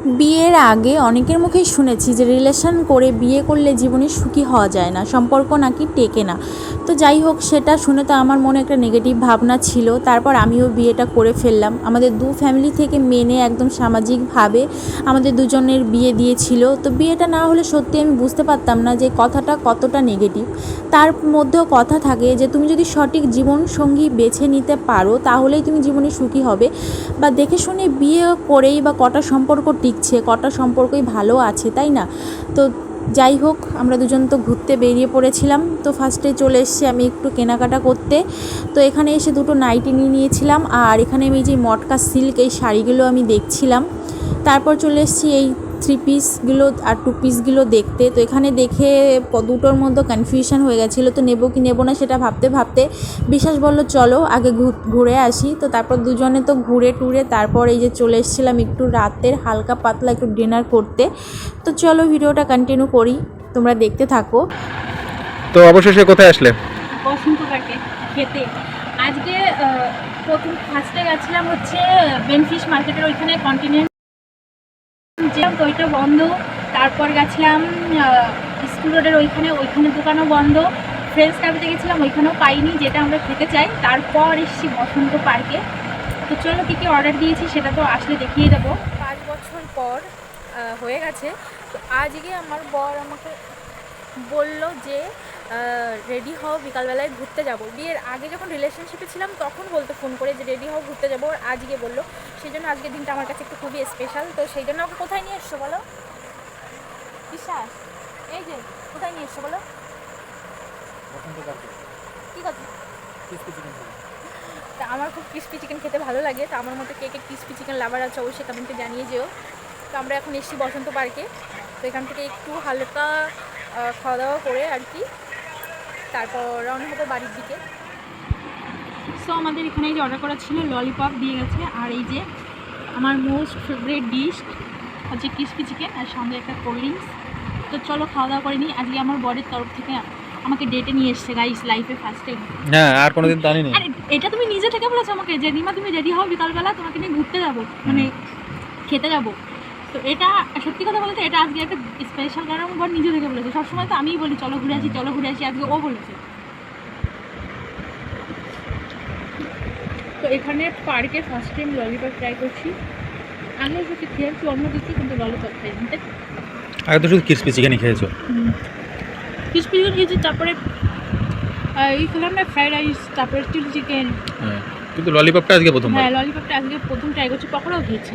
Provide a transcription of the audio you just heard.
বিয়ের আগে অনেকের মুখেই শুনেছি যে রিলেশন করে বিয়ে করলে জীবনে সুখী হওয়া যায় না, সম্পর্ক নাকি টেকে না। তো যাই হোক, সেটা শুনে তো আমার মনে একটা নেগেটিভ ভাবনা ছিল। তারপর আমিও বিয়েটা করে ফেললাম। আমাদের দু ফ্যামিলি থেকে মেনে একদম সামাজিকভাবে আমাদের দুজনের বিয়ে দিয়েছিল। তো বিয়েটা না হলে সত্যি আমি বুঝতে পারতাম না যে কথাটা কতটা নেগেটিভ। তার মধ্যেও কথা থাকে যে তুমি যদি সঠিক জীবনসঙ্গী বেছে নিতে পারো তাহলেই তুমি জীবনে সুখী হবে, বা দেখে শুনে বিয়ে করেই বা কটা সম্পর্ক টিকছে, কটা সম্পর্কই ভালো আছে, তাই না? তো যাই হোক, আমরা দুজন তো ঘুরতে বেরিয়ে পড়েছিলাম। তো ফার্স্টে চলে এসেছি আমি একটু কেনাকাটা করতে। তো এখানে এসে দুটো নাইটি নিয়ে নিয়েছিলাম, আর এখানে আমি যে মটকা সিল্ক এই শাড়িগুলো আমি দেখছিলাম। তারপর চলে এসেছি এই থ্রি পিসগুলো আর টু পিসগুলো দেখতে। তো এখানে দেখে দুটোর মধ্যে কনফিউশন হয়ে গেছিলো, তো নেবো কি নেবো না সেটা ভাবতে ভাবতে বিশ্বাস বলল চলো আগে ঘুরে আসি। তো তারপর দুজনে তো ঘুরে টুরে তারপর এই যে চলে এসেছিলাম একটু রাতের হালকা পাতলা একটু ডিনার করতে। তো চলো ভিডিওটা কন্টিনিউ করি, তোমরা দেখতে থাকো। তো অবশেষে কোথায় আসলে? বসন্ত পার্কে খেতে। আজকে প্রথম ফার্স্টে গেছিলাম হচ্ছে বেনফিশ মার্কেটের ওইখানে কন্টিনেন্ট, যে ওইটা বন্ধ। তারপর গেছিলাম স্কুল রোডের ওইখানে দোকানও বন্ধ। ফ্রেন্ডস ক্যাফেতে গেছিলাম, ওইখানেও পাইনি যেটা আমরা খেতে চাই। তারপর এসেছি বসন্ত পার্কে। তো চলো কী কী অর্ডার দিয়েছি সেটা তো আসলে দেখিয়ে দেবো। 5 বছর পর হয়ে গেছে। তো আজকে আমার বর আমাকে বলল যে রেডি হও, বিকালবেলায় ঘুরতে যাব। বিয়ের আগে যখন রিলেশনশিপে ছিলাম তখন বলতো ফোন করে যে রেডি হও ঘুরতে যাবো, আর আজকে বললো। সেই জন্য আজকের দিনটা আমার কাছে একটু খুবই স্পেশাল। তো সেই জন্য ওকে কোথায় নিয়ে এসছো বলো? বিশ্বাস, এই যে কোথায় নিয়ে এসছো বলো? কী কথা? তা আমার খুব ক্রিস্পি চিকেন খেতে ভালো লাগে। তো আমার মতো কে কে ক্রিস্পি চিকেন লাভার আছে অবশ্যই কমেন্টে জানিয়ে যেও। তো আমরা এখন এসেছি বসন্ত পার্কে। তো এখান থেকে একটু হালকা খাওয়া দাওয়া করে আর কি তারপর রওনা হবো বাড়ির দিকে। সো আমাদের এখানে যে অর্ডার করা ছিল ললিপপ দিয়ে গেছে, আর এই যে আমার মোস্ট ফেভারিট ডিশ হচ্ছে ক্রিস্পি চিকেন আর সঙ্গে একটা কোল্ড ড্রিঙ্কস। তো চলো খাওয়া দাওয়া করে নিই। আজকে আমার বরের তরফ থেকে আমাকে ডেটে নিয়ে এসছে গাইস, লাইফে ফার্স্ট টাইম। হ্যাঁ, আর কোনোদিন তো আনিনি। আরে এটা তুমি নিজে থেকে বলেছো আমাকে যে রিমা তুমি রেডি হও, বিকালবেলা তোমাকে নিয়ে ঘুরতে যাবো, মানে খেতে যাবো। তো এটা সত্যি কথা বলতে এটা আজকে একটা স্পেশাল, কারণ আমার বর নিজে থেকে বলেছে। সবসময় তো আমিই বলি চলো ঘুরে আসি চলো ঘুরে আসি, আজকে ও বলেছে। তো এখানে পার্কে ফার্স্ট টাইম ললিপপ ট্রাই করছি। আগে যদি খেয়েছি অন্য কিছু, কিন্তু ললিপপ খাইনি। আগে তো শুধু ক্রিসপি চিকেনই খেয়েছো। ক্রিস্পি চিকেন খেয়েছি, তারপরে এই খেলাম না ফ্রাইড রাইস, তারপরে চিলি চিকেন। হ্যাঁ, কিন্তু ললিপপটা আজকে প্রথম। হ্যাঁ, ললিপপটা আজকে প্রথম ট্রাই করছি। পকোড়াও খেয়েছি।